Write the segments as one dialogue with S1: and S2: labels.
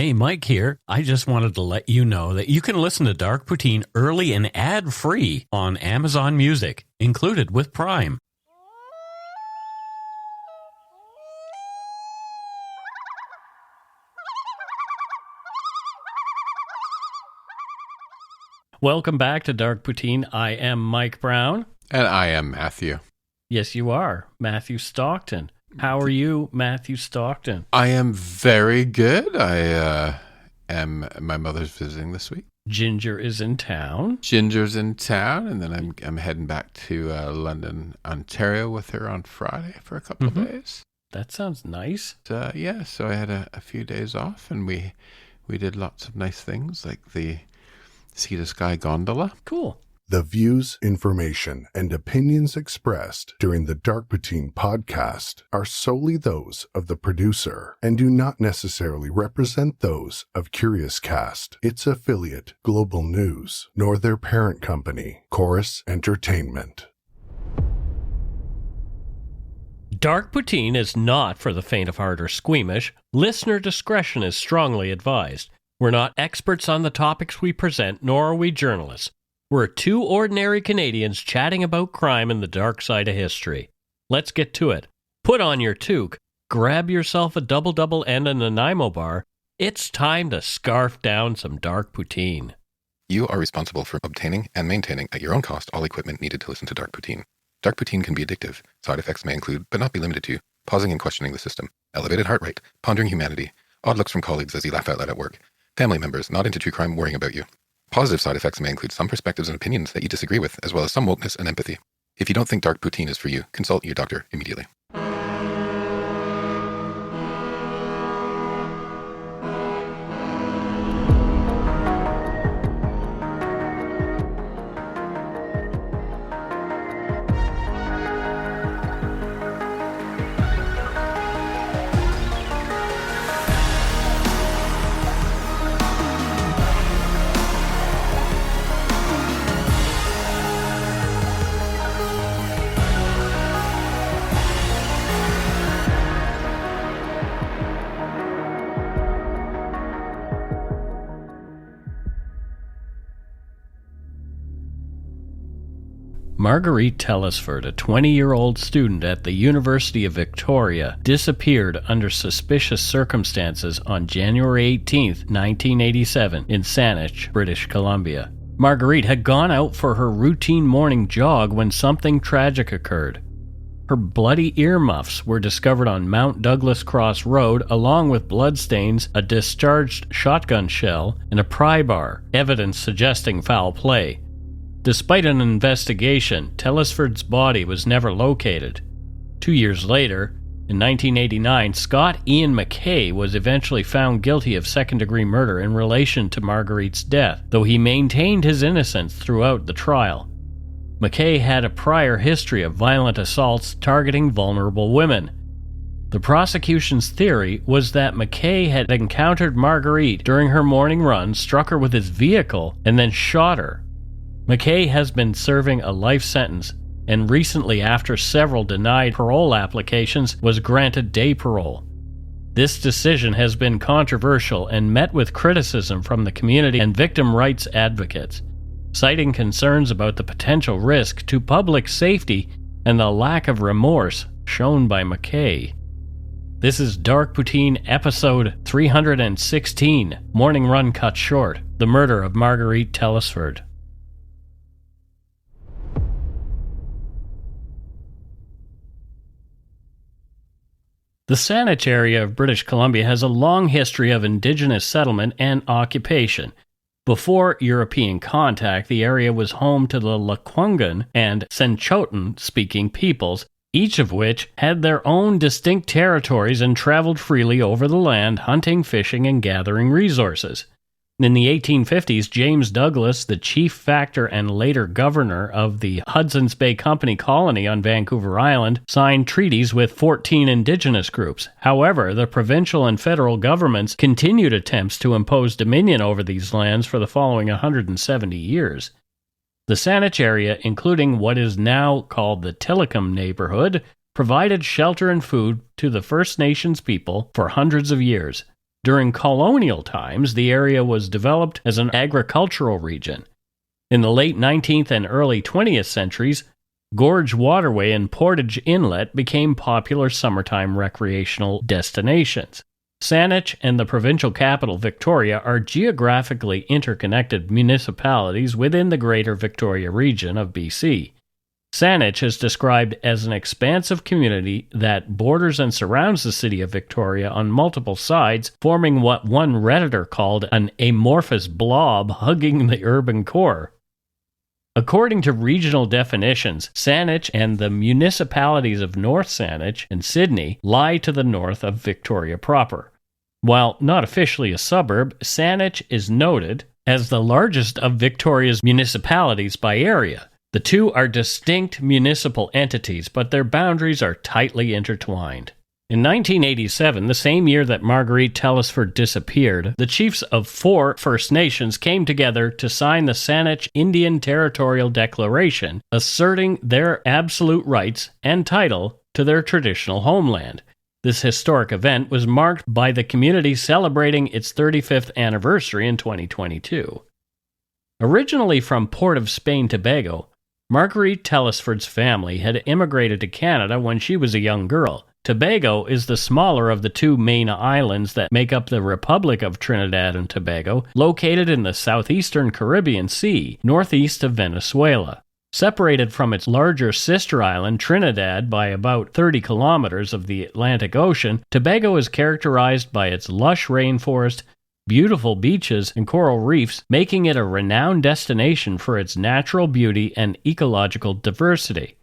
S1: Hey, Mike here. I just wanted to let you know that you can listen to Dark Poutine early and ad-free on Amazon Music, included with Prime. Welcome back to Dark Poutine. I am Mike Brown.
S2: And I am Matthew.
S1: Yes, you are. Matthew Stockton. How are you, Matthew Stockton?
S2: I am very good. My mother's visiting this week.
S1: Ginger is in town.
S2: Ginger's in town, and then I'm heading back to London, Ontario with her on Friday for a couple of days.
S1: That sounds nice.
S2: So I had a few days off, and we did lots of nice things, like the Sea to Sky gondola.
S1: Cool.
S3: The views, information, and opinions expressed during the Dark Poutine podcast are solely those of the producer and do not necessarily represent those of Curious Cast, its affiliate, Global News, nor their parent company, Chorus Entertainment.
S1: Dark Poutine is not for the faint of heart or squeamish. Listener discretion is strongly advised. We're not experts on the topics we present, nor are we journalists. We're two ordinary Canadians chatting about crime and the dark side of history. Let's get to it. Put on your toque, grab yourself a double and a Nanaimo bar. It's time to scarf down some Dark Poutine.
S4: You are responsible for obtaining and maintaining at your own cost all equipment needed to listen to Dark Poutine. Dark Poutine can be addictive. Side effects may include, but not be limited to, pausing and questioning the system, elevated heart rate, pondering humanity, odd looks from colleagues as you laugh out loud at work, family members not into true crime worrying about you. Positive side effects may include some perspectives and opinions that you disagree with, as well as some wokeness and empathy. If you don't think Dark Poutine is for you, consult your doctor immediately.
S1: Marguerite Telesford, a 20-year-old student at the University of Victoria, disappeared under suspicious circumstances on January 18, 1987, in Saanich, British Columbia. Marguerite had gone out for her routine morning jog when something tragic occurred. Her bloody earmuffs were discovered on Mount Douglas Cross Road, along with bloodstains, a discharged shotgun shell, and a pry bar, evidence suggesting foul play. Despite an investigation, Telesford's body was never located. 2 years later, in 1989, Scott Ian MacKay was eventually found guilty of second-degree murder in relation to Marguerite's death, though he maintained his innocence throughout the trial. MacKay had a prior history of violent assaults targeting vulnerable women. The prosecution's theory was that MacKay had encountered Marguerite during her morning run, struck her with his vehicle, and then shot her. MacKay has been serving a life sentence, and recently, after several denied parole applications, was granted day parole. This decision has been controversial and met with criticism from the community and victim rights advocates, citing concerns about the potential risk to public safety and the lack of remorse shown by MacKay. This is Dark Poutine episode 316, Morning Run Cut Short, The Murder of Marguerite Telesford. The Saanich area of British Columbia has a long history of Indigenous settlement and occupation. Before European contact, the area was home to the Lekwungen and Senchotan-speaking peoples, each of which had their own distinct territories and traveled freely over the land, hunting, fishing, and gathering resources. In the 1850s, James Douglas, the chief factor and later governor of the Hudson's Bay Company colony on Vancouver Island, signed treaties with 14 Indigenous groups. However, the provincial and federal governments continued attempts to impose dominion over these lands for the following 170 years. The Saanich area, including what is now called the Tillicum neighborhood, provided shelter and food to the First Nations people for hundreds of years. During colonial times, the area was developed as an agricultural region. In the late 19th and early 20th centuries, Gorge Waterway and Portage Inlet became popular summertime recreational destinations. Saanich and the provincial capital, Victoria, are geographically interconnected municipalities within the Greater Victoria region of BC. Saanich is described as an expansive community that borders and surrounds the city of Victoria on multiple sides, forming what one Redditor called an amorphous blob hugging the urban core. According to regional definitions, Saanich and the municipalities of North Saanich and Sydney lie to the north of Victoria proper. While not officially a suburb, Saanich is noted as the largest of Victoria's municipalities by area. The two are distinct municipal entities, but their boundaries are tightly intertwined. In 1987, the same year that Marguerite Telesford disappeared, the chiefs of 4 First Nations came together to sign the Saanich Indian Territorial Declaration, asserting their absolute rights and title to their traditional homeland. This historic event was marked by the community celebrating its 35th anniversary in 2022. Originally from Port of Spain, Tobago, Marguerite Telesford's family had immigrated to Canada when she was a young girl. Tobago is the smaller of the 2 main islands that make up the Republic of Trinidad and Tobago, located in the southeastern Caribbean Sea, northeast of Venezuela. Separated from its larger sister island, Trinidad, by about 30 kilometers of the Atlantic Ocean, Tobago is characterized by its lush rainforest, beautiful beaches, and coral reefs, making it a renowned destination for its natural beauty and ecological diversity.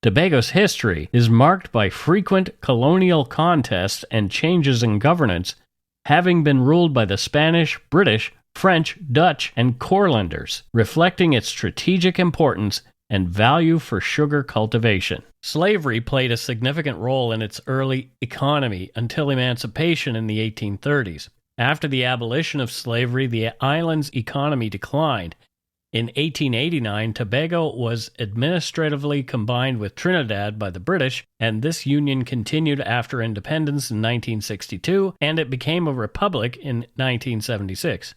S1: Tobago's history is marked by frequent colonial contests and changes in governance, having been ruled by the Spanish, British, French, Dutch, and Courlanders, reflecting its strategic importance and value for sugar cultivation. Slavery played a significant role in its early economy until emancipation in the 1830s. After the abolition of slavery, the island's economy declined. In 1889, Tobago was administratively combined with Trinidad by the British, and this union continued after independence in 1962, and it became a republic in 1976.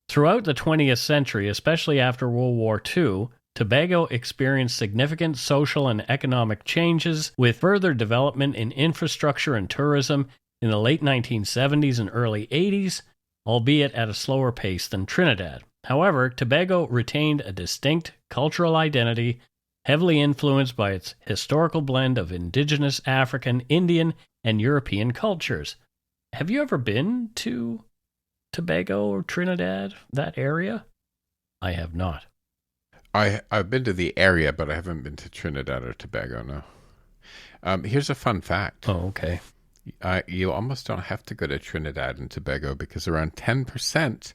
S1: Throughout the 20th century, especially after World War II, Tobago experienced significant social and economic changes, with further development in infrastructure and tourism in the late 1970s and early 80s, albeit at a slower pace than Trinidad. However, Tobago retained a distinct cultural identity, heavily influenced by its historical blend of indigenous African, Indian, and European cultures. Have you ever been to Tobago or Trinidad, that area? I have not.
S2: I've been to the area, but I haven't been to Trinidad or Tobago, no. Here's a fun fact.
S1: Oh, okay.
S2: You almost don't have to go to Trinidad and Tobago because around 10%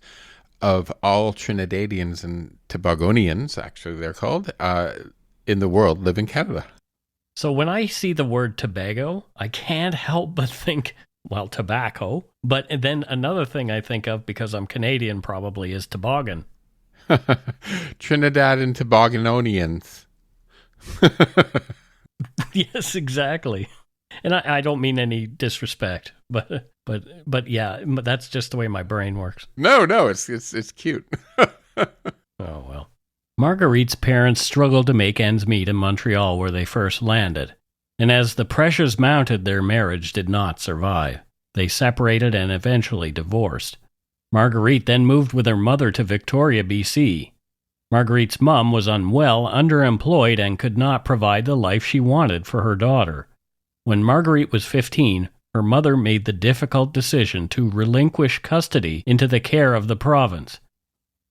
S2: of all Trinidadians and Tobagonians, actually they're called, in the world live in Canada.
S1: So when I see the word Tobago, I can't help but think, well, tobacco. But then another thing I think of, because I'm Canadian probably, is toboggan.
S2: Trinidad and Tobagononians.
S1: Yes, exactly. And I don't mean any disrespect, but yeah, that's just the way my brain works.
S2: No, it's cute.
S1: Oh, well. Marguerite's parents struggled to make ends meet in Montreal, where they first landed. And as the pressures mounted, their marriage did not survive. They separated and eventually divorced. Marguerite then moved with her mother to Victoria, BC. Marguerite's mom was unwell, underemployed, and could not provide the life she wanted for her daughter. When Marguerite was 15, her mother made the difficult decision to relinquish custody into the care of the province.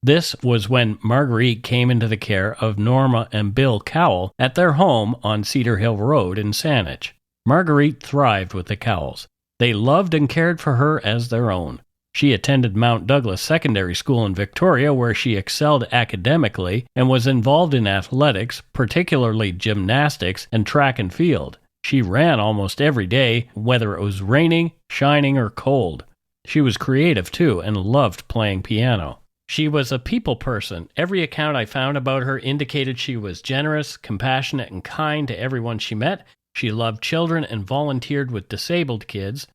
S1: This was when Marguerite came into the care of Norma and Bill Cowell at their home on Cedar Hill Road in Saanich. Marguerite thrived with the Cowells. They loved and cared for her as their own. She attended Mount Douglas Secondary School in Victoria, where she excelled academically and was involved in athletics, particularly gymnastics and track and field. She ran almost every day, whether it was raining, shining, or cold. She was creative too and loved playing piano. She was a people person. Every account I found about her indicated she was generous, compassionate, and kind to everyone she met. She loved children and volunteered with disabled kids.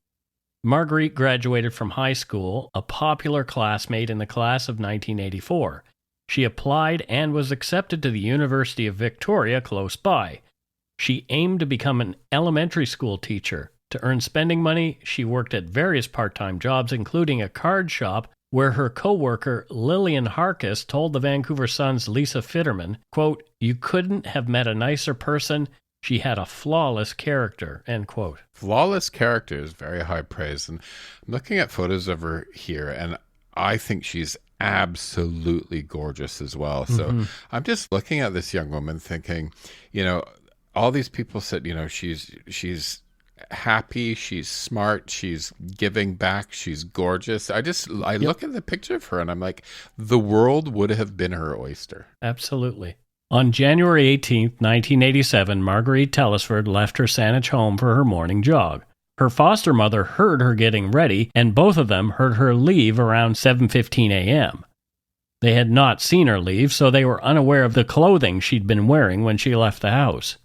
S1: Marguerite graduated from high school, a popular classmate in the class of 1984. She applied and was accepted to the University of Victoria close by. She aimed to become an elementary school teacher. To earn spending money, she worked at various part-time jobs, including a card shop, where her co-worker Lillian Harkis told the Vancouver Sun's Lisa Fitterman, quote, "You couldn't have met a nicer person. She had a flawless character," end quote.
S2: Flawless character is very high praise. And I'm looking at photos of her here, and I think she's absolutely gorgeous as well. So I'm just looking at this young woman thinking, all these people said, she's happy, she's smart, she's giving back, she's gorgeous. I look at the picture of her and I'm like, the world would have been her oyster.
S1: Absolutely. On January 18th, 1987, Marguerite Telesford left her Saanich home for her morning jog. Her foster mother heard her getting ready, and both of them heard her leave around 7:15 a.m. They had not seen her leave, so they were unaware of the clothing she'd been wearing when she left the house.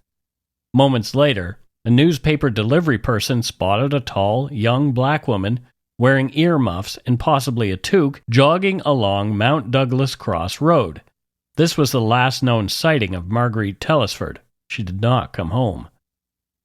S1: Moments later, a newspaper delivery person spotted a tall, young black woman wearing earmuffs and possibly a toque jogging along Mount Douglas Cross Road. This was the last known sighting of Marguerite Telesford. She did not come home.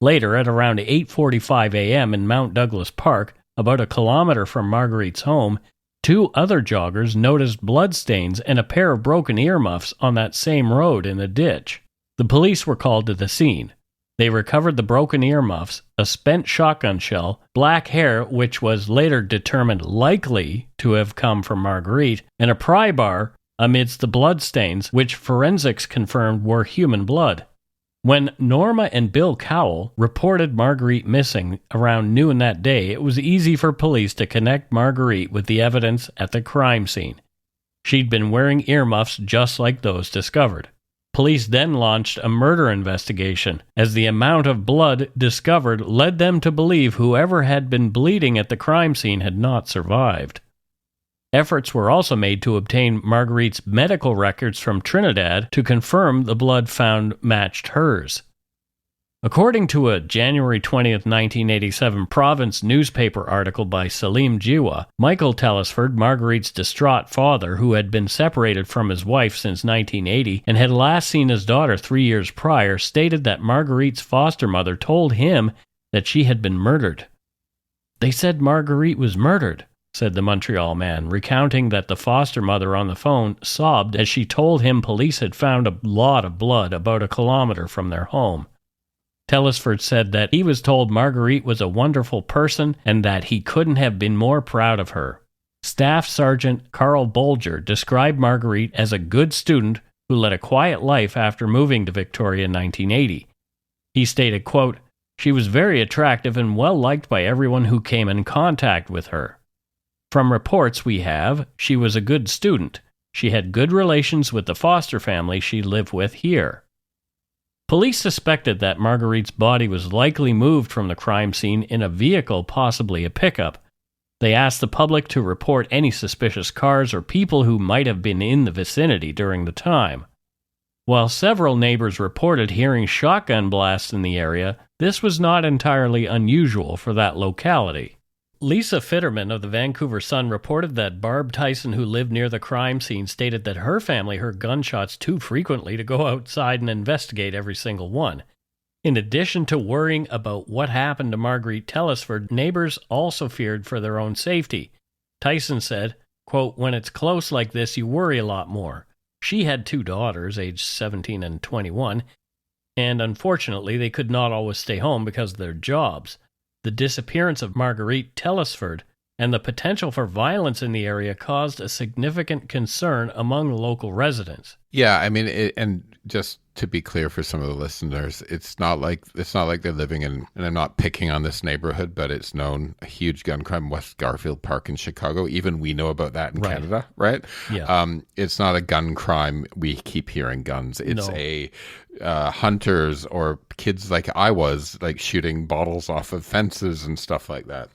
S1: Later, at around 8:45 a.m. in Mount Douglas Park, about a kilometer from Marguerite's home, two other joggers noticed bloodstains and a pair of broken earmuffs on that same road in the ditch. The police were called to the scene. They recovered the broken earmuffs, a spent shotgun shell, black hair which was later determined likely to have come from Marguerite, and a pry bar amidst the bloodstains which forensics confirmed were human blood. When Norma and Bill Cowell reported Marguerite missing around noon that day, it was easy for police to connect Marguerite with the evidence at the crime scene. She'd been wearing earmuffs just like those discovered. Police then launched a murder investigation, as the amount of blood discovered led them to believe whoever had been bleeding at the crime scene had not survived. Efforts were also made to obtain Marguerite's medical records from Trinidad to confirm the blood found matched hers. According to a January 20th, 1987 Province newspaper article by Salim Jiwa, Michael Telesford, Marguerite's distraught father, who had been separated from his wife since 1980 and had last seen his daughter 3 years prior, stated that Marguerite's foster mother told him that she had been murdered. "They said Marguerite was murdered," said the Montreal man, recounting that the foster mother on the phone sobbed as she told him police had found a lot of blood about a kilometer from their home. Telesford said that he was told Marguerite was a wonderful person and that he couldn't have been more proud of her. Staff Sergeant Carl Bolger described Marguerite as a good student who led a quiet life after moving to Victoria in 1980. He stated, quote, "She was very attractive and well liked by everyone who came in contact with her. From reports we have, she was a good student. She had good relations with the foster family she lived with here." Police suspected that Marguerite's body was likely moved from the crime scene in a vehicle, possibly a pickup. They asked the public to report any suspicious cars or people who might have been in the vicinity during the time. While several neighbors reported hearing shotgun blasts in the area, this was not entirely unusual for that locality. Lisa Fitterman of the Vancouver Sun reported that Barb Tyson, who lived near the crime scene, stated that her family heard gunshots too frequently to go outside and investigate every single one. In addition to worrying about what happened to Marguerite Telesford, neighbors also feared for their own safety. Tyson said, quote, "When it's close like this, you worry a lot more. She had two daughters, aged 17 and 21, and unfortunately they could not always stay home because of their jobs. The disappearance of Marguerite Telesford and the potential for violence in the area caused a significant concern among local residents."
S2: Yeah, I mean, and just to be clear for some of the listeners, it's not like they're living in, and I'm not picking on this neighborhood, but it's known, a huge gun crime, West Garfield Park in Chicago. Even we know about that in Canada, right?
S1: Yeah.
S2: It's not a gun crime. We keep hearing guns. It's hunters or kids like I was, like shooting bottles off of fences and stuff like that.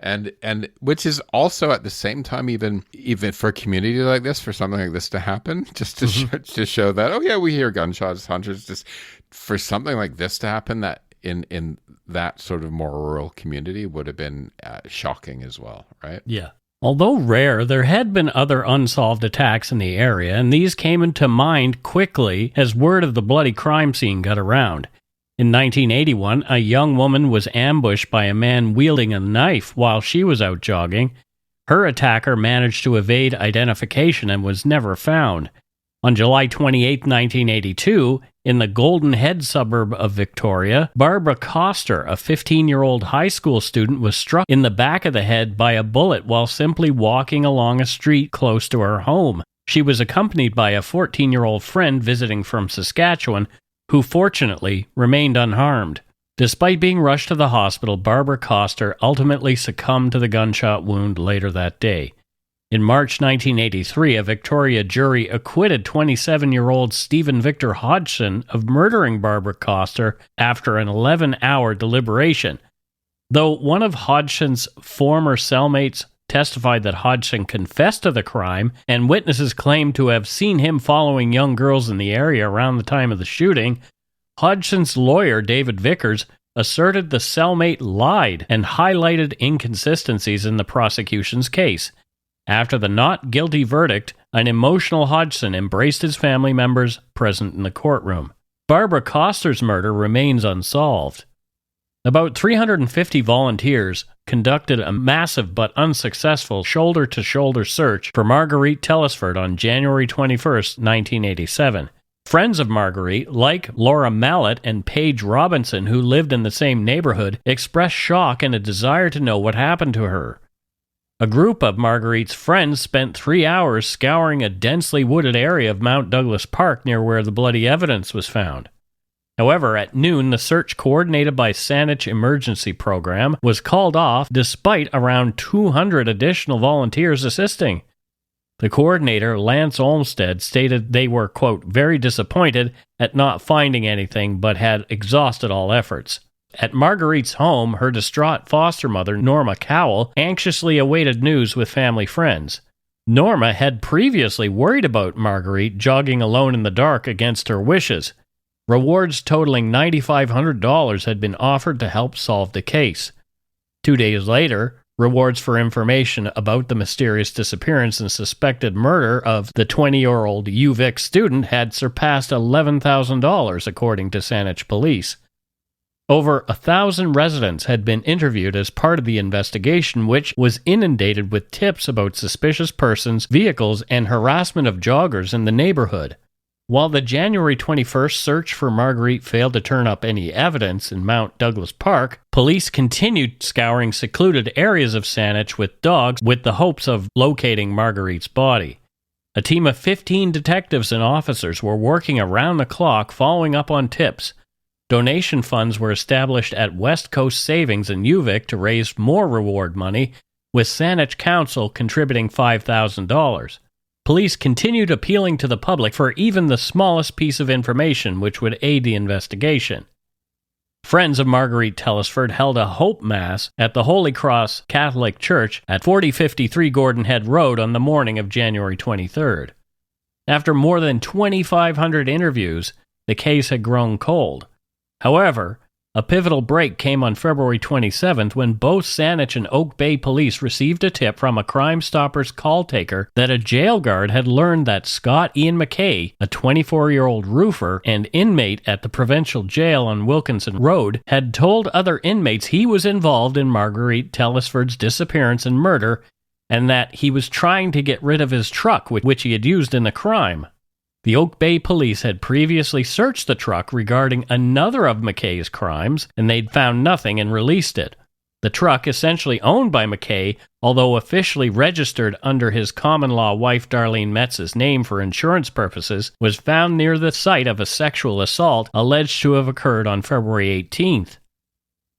S2: And which is also at the same time, even for a community like this, for something like this to happen, just to show that, oh yeah, we hear gunshots, hunters, just for something like this to happen, that in that sort of more rural community would have been shocking as well, right?
S1: Yeah. Although rare, there had been other unsolved attacks in the area, and these came into mind quickly as word of the bloody crime scene got around. In 1981, a young woman was ambushed by a man wielding a knife while she was out jogging. Her attacker managed to evade identification and was never found. On July 28, 1982, in the Golden Head suburb of Victoria, Barbara Coster, a 15-year-old high school student, was struck in the back of the head by a bullet while simply walking along a street close to her home. She was accompanied by a 14-year-old friend visiting from Saskatchewan, who fortunately remained unharmed. Despite being rushed to the hospital, Barbara Coster ultimately succumbed to the gunshot wound later that day. In March 1983, a Victoria jury acquitted 27-year-old Stephen Victor Hodgson of murdering Barbara Coster after an 11-hour deliberation. Though one of Hodgson's former cellmates testified that Hodgson confessed to the crime, and witnesses claimed to have seen him following young girls in the area around the time of the shooting, Hodgson's lawyer, David Vickers, asserted the cellmate lied and highlighted inconsistencies in the prosecution's case. After the not guilty verdict, an emotional Hodgson embraced his family members present in the courtroom. Barbara Coster's murder remains unsolved. About 350 volunteers conducted a massive but unsuccessful shoulder-to-shoulder search for Marguerite Telesford on January 21, 1987. Friends of Marguerite, like Laura Mallet and Paige Robinson, who lived in the same neighborhood, expressed shock and a desire to know what happened to her. A group of Marguerite's friends spent 3 hours scouring a densely wooded area of Mount Douglas Park near where the bloody evidence was found. However, at noon, the search coordinated by Saanich Emergency Program was called off despite around 200 additional volunteers assisting. The coordinator, Lance Olmsted, stated they were, quote, very disappointed at not finding anything but had exhausted all efforts. At Marguerite's home, her distraught foster mother, Norma Cowell, anxiously awaited news with family friends. Norma had previously worried about Marguerite jogging alone in the dark against her wishes. Rewards totaling $9,500 had been offered to help solve the case. 2 days later, rewards for information about the mysterious disappearance and suspected murder of the 20-year-old UVic student had surpassed $11,000, according to Saanich police. Over 1,000 residents had been interviewed as part of the investigation, which was inundated with tips about suspicious persons, vehicles, and harassment of joggers in the neighborhood. While the January 21st search for Marguerite failed to turn up any evidence in Mount Douglas Park, police continued scouring secluded areas of Saanich with dogs with the hopes of locating Marguerite's body. A team of 15 detectives and officers were working around the clock following up on tips. Donation funds were established at West Coast Savings in UVic to raise more reward money, with Saanich Council contributing $5,000. Police continued appealing to the public for even the smallest piece of information which would aid the investigation. Friends of Marguerite Telesford held a Hope Mass at the Holy Cross Catholic Church at 4053 Gordon Head Road on the morning of January 23rd. After more than 2,500 interviews, the case had grown cold. However, a pivotal break came on February 27th when both Saanich and Oak Bay police received a tip from a Crime Stoppers call taker that a jail guard had learned that Scott Ian MacKay, a 24-year-old roofer and inmate at the provincial jail on Wilkinson Road, had told other inmates he was involved in Marguerite Telesford's disappearance and murder, and that he was trying to get rid of his truck which he had used in the crime. The Oak Bay police had previously searched the truck regarding another of MacKay's crimes, and they'd found nothing and released it. The truck, essentially owned by MacKay, although officially registered under his common-law wife Darlene Metz's name for insurance purposes, was found near the site of a sexual assault alleged to have occurred on February 18th.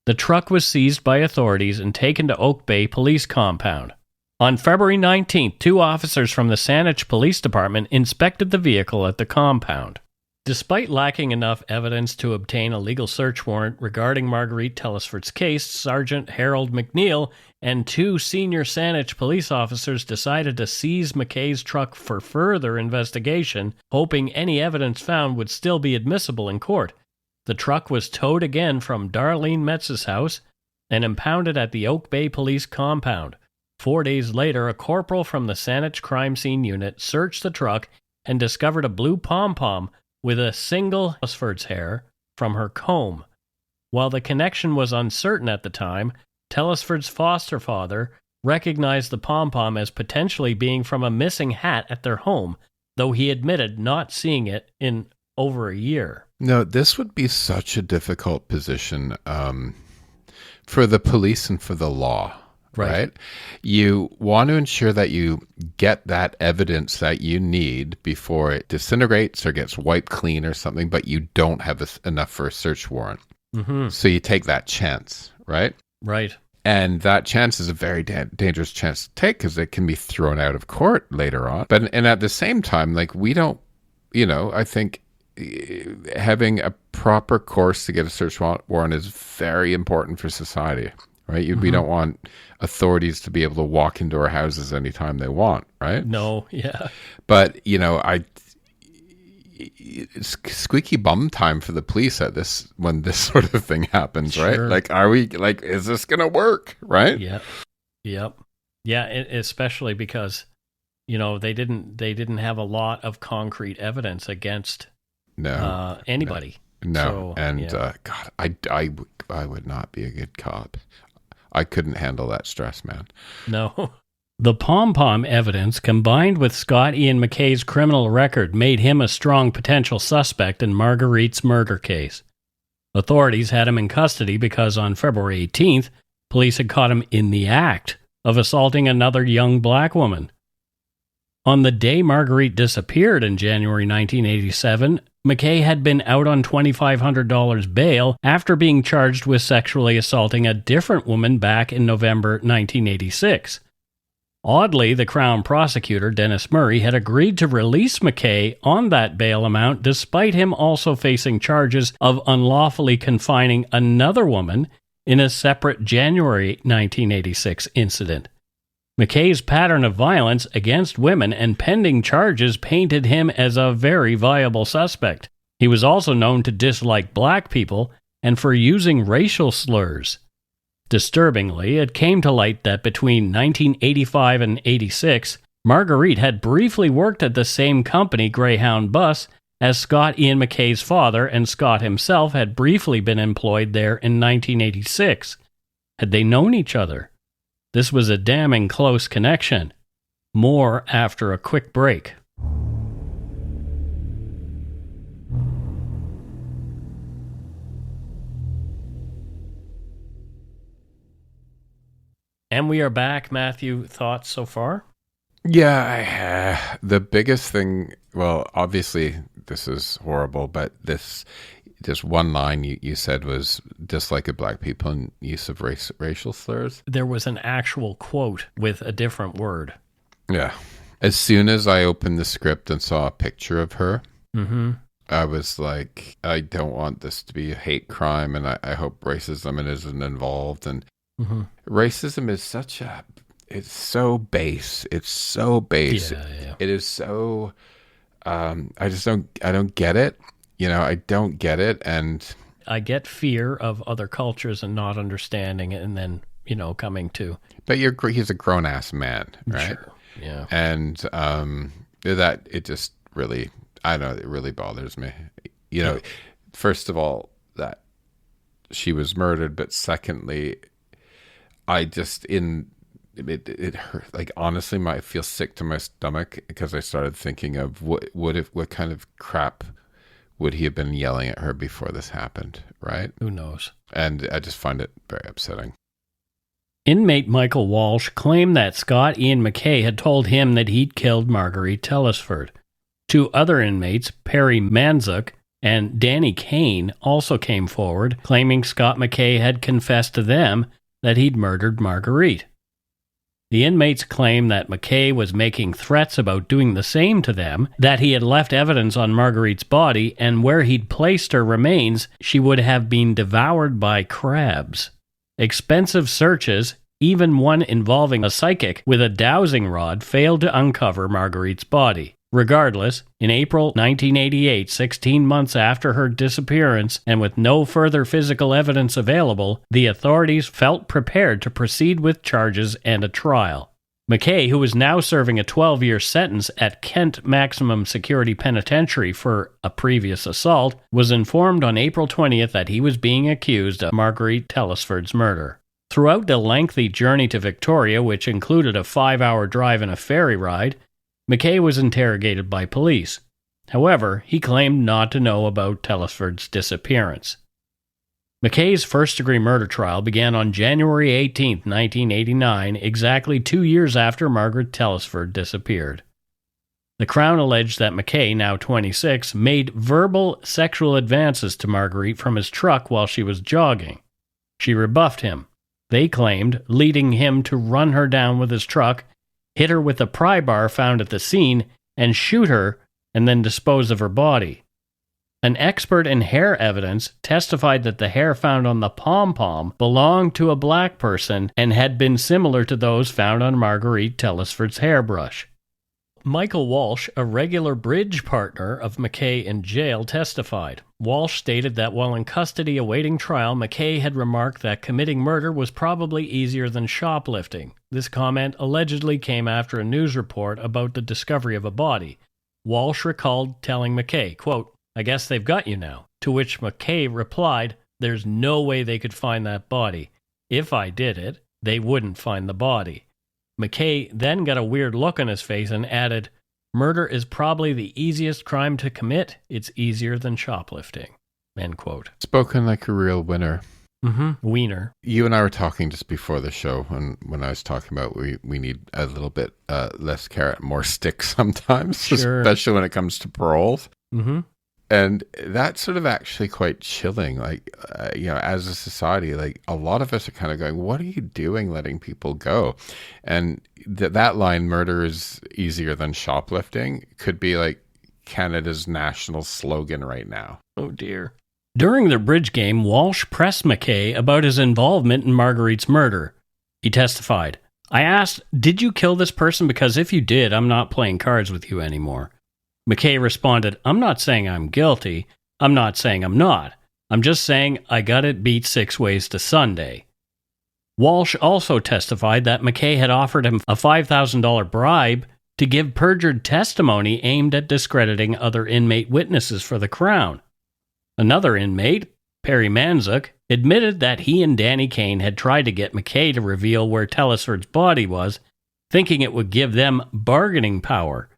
S1: The truck was seized by authorities and taken to Oak Bay Police Compound. On February 19th, 2 officers from the Saanich Police Department inspected the vehicle at the compound. Despite lacking enough evidence to obtain a legal search warrant regarding Marguerite Telesford's case, Sergeant Harold McNeil and 2 senior Saanich police officers decided to seize MacKay's truck for further investigation, hoping any evidence found would still be admissible in court. The The truck was towed again from Darlene Metz's house and impounded at the Oak Bay Police compound. 4 days later, a corporal from the Saanich crime scene unit searched the truck and discovered a blue pom-pom with a single Telesford's hair from her comb. While the connection was uncertain at the time, Telesford's foster father recognized the pom-pom as potentially being from a missing hat at their home, though he admitted not seeing it in over a year.
S2: No, this would be such a difficult position for the police and for the law. Right. You want to ensure that you get that evidence that you need before it disintegrates or gets wiped clean or something, but you don't have enough for a search warrant.
S1: Mm-hmm.
S2: So you take that chance, right?
S1: Right.
S2: And that chance is a very dangerous chance to take because it can be thrown out of court later on. And at the same time, like, we don't, I think having a proper course to get a search warrant is very important for society. Right? We don't want authorities to be able to walk into our houses anytime they want, right?
S1: No, yeah.
S2: But, it's squeaky bum time for the police when this sort of thing happens, right?
S1: Sure.
S2: Like, is this going to work, right?
S1: Yeah. Yep. Yeah, especially because, they didn't have a lot of concrete evidence against anybody.
S2: No.
S1: So, yeah.
S2: God, I would not be a good cop. I couldn't handle that stress, man.
S1: No. The pom-pom evidence, combined with Scott Ian MacKay's criminal record, made him a strong potential suspect in Marguerite's murder case. Authorities had him in custody because on February 18th, police had caught him in the act of assaulting another young black woman. On the day Marguerite disappeared in January 1987, MacKay had been out on $2,500 bail after being charged with sexually assaulting a different woman back in November 1986. Oddly, the Crown prosecutor, Dennis Murray, had agreed to release MacKay on that bail amount despite him also facing charges of unlawfully confining another woman in a separate January 1986 incident. MacKay's pattern of violence against women and pending charges painted him as a very viable suspect. He was also known to dislike black people and for using racial slurs. Disturbingly, it came to light that between 1985 and 86, Marguerite had briefly worked at the same company, Greyhound Bus, as Scott Ian MacKay's father, and Scott himself had briefly been employed there in 1986. Had they known each other? This was a damning close connection. More after a quick break. And we are back. Matthew, thoughts so far?
S2: Yeah, the biggest thing, well, obviously this is horrible, but this one line you said was dislike of black people and use of racial slurs.
S1: There was an actual quote with a different word.
S2: Yeah. As soon as I opened the script and saw a picture of her, I was like, I don't want this to be a hate crime, and I hope racism isn't involved. And racism is it's so base. It's so base.
S1: Yeah.
S2: It is so, I don't get it. I don't get it. And
S1: I get fear of other cultures and not understanding it, and then, coming to.
S2: But he's a grown ass man, right?
S1: Sure. Yeah.
S2: And that it just really, I don't know, it really bothers me. First of all, that she was murdered, but secondly, I just it hurt. Like, honestly, I feel sick to my stomach because I started thinking of what kind of crap would he have been yelling at her before this happened, right?
S1: Who knows?
S2: And I just find it very upsetting.
S1: Inmate Michael Walsh claimed that Scott Ian MacKay had told him that he'd killed Marguerite Telesford. Two other inmates, Perry Manzuk and Danny Kane, also came forward, claiming Scott MacKay had confessed to them that he'd murdered Marguerite. The inmates claim that MacKay was making threats about doing the same to them, that he had left evidence on Marguerite's body, and where he'd placed her remains, she would have been devoured by crabs. Expensive searches, even one involving a psychic with a dowsing rod, failed to uncover Marguerite's body. Regardless, in April 1988, 16 months after her disappearance and with no further physical evidence available, the authorities felt prepared to proceed with charges and a trial. MacKay, who was now serving a 12-year sentence at Kent Maximum Security Penitentiary for a previous assault, was informed on April 20th that he was being accused of Marguerite Telesford's murder. Throughout the lengthy journey to Victoria, which included a 5-hour drive and a ferry ride, MacKay was interrogated by police. However, he claimed not to know about Telesford's disappearance. MacKay's first-degree murder trial began on January 18, 1989, exactly 2 years after Margaret Telesford disappeared. The Crown alleged that MacKay, now 26, made verbal sexual advances to Marguerite from his truck while she was jogging. She rebuffed him, they claimed, leading him to run her down with his truck, hit her with a pry bar found at the scene, and shoot her, and then dispose of her body. An expert in hair evidence testified that the hair found on the pom-pom belonged to a black person and had been similar to those found on Marguerite Telesford's hairbrush. Michael Walsh, a regular bridge partner of MacKay in jail, testified. Walsh stated that while in custody awaiting trial, MacKay had remarked that committing murder was probably easier than shoplifting. This comment allegedly came after a news report about the discovery of a body. Walsh recalled telling MacKay, quote, "I guess they've got you now," to which MacKay replied, "There's no way they could find that body. If I did it, they wouldn't find the body." MacKay then got a weird look on his face and added, "Murder is probably the easiest crime to commit. It's easier than shoplifting." End quote.
S2: Spoken like a real winner.
S1: Wiener.
S2: You and I were talking just before the show, and when I was talking about we need a little bit less carrot, more stick sometimes,
S1: Sure.
S2: especially when it comes to paroles.
S1: Mm-hmm.
S2: And that's sort of actually quite chilling. Like, as a society, like a lot of us are kind of going, what are you doing letting people go? And that line, murder is easier than shoplifting, could be like Canada's national slogan right now.
S1: Oh dear. During the bridge game, Walsh pressed MacKay about his involvement in Marguerite's murder. He testified, "I asked, did you kill this person? Because if you did, I'm not playing cards with you anymore." MacKay responded, "I'm not saying I'm guilty. I'm not saying I'm not. I'm just saying I got it beat 6 ways to Sunday." Walsh also testified that MacKay had offered him a $5,000 bribe to give perjured testimony aimed at discrediting other inmate witnesses for the Crown. Another inmate, Perry Manzuk, admitted that he and Danny Kane had tried to get MacKay to reveal where Telesford's body was, thinking it would give them bargaining power.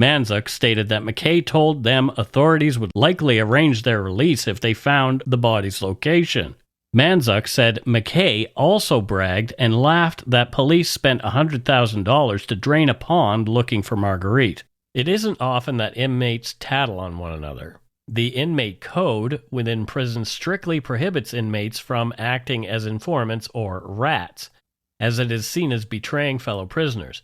S1: Manzuk stated that MacKay told them authorities would likely arrange their release if they found the body's location. Manzuk said MacKay also bragged and laughed that police spent $100,000 to drain a pond looking for Marguerite. It isn't often that inmates tattle on one another. The inmate code within prison strictly prohibits inmates from acting as informants or rats, as it is seen as betraying fellow prisoners.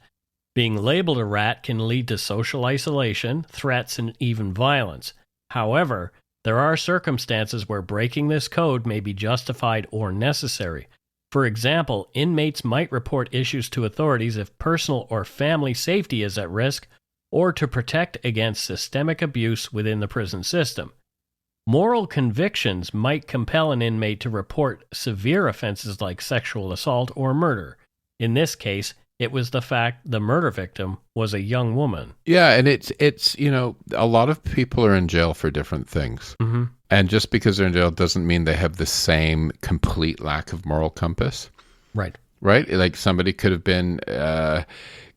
S1: Being labeled a rat can lead to social isolation, threats, and even violence. However, there are circumstances where breaking this code may be justified or necessary. For example, inmates might report issues to authorities if personal or family safety is at risk, or to protect against systemic abuse within the prison system. Moral convictions might compel an inmate to report severe offenses like sexual assault or murder. In this case, it was the fact the murder victim was a young woman.
S2: Yeah, and it's a lot of people are in jail for different things.
S1: Mm-hmm.
S2: And just because they're in jail doesn't mean they have the same complete lack of moral compass.
S1: Right.
S2: Right? Like somebody could have been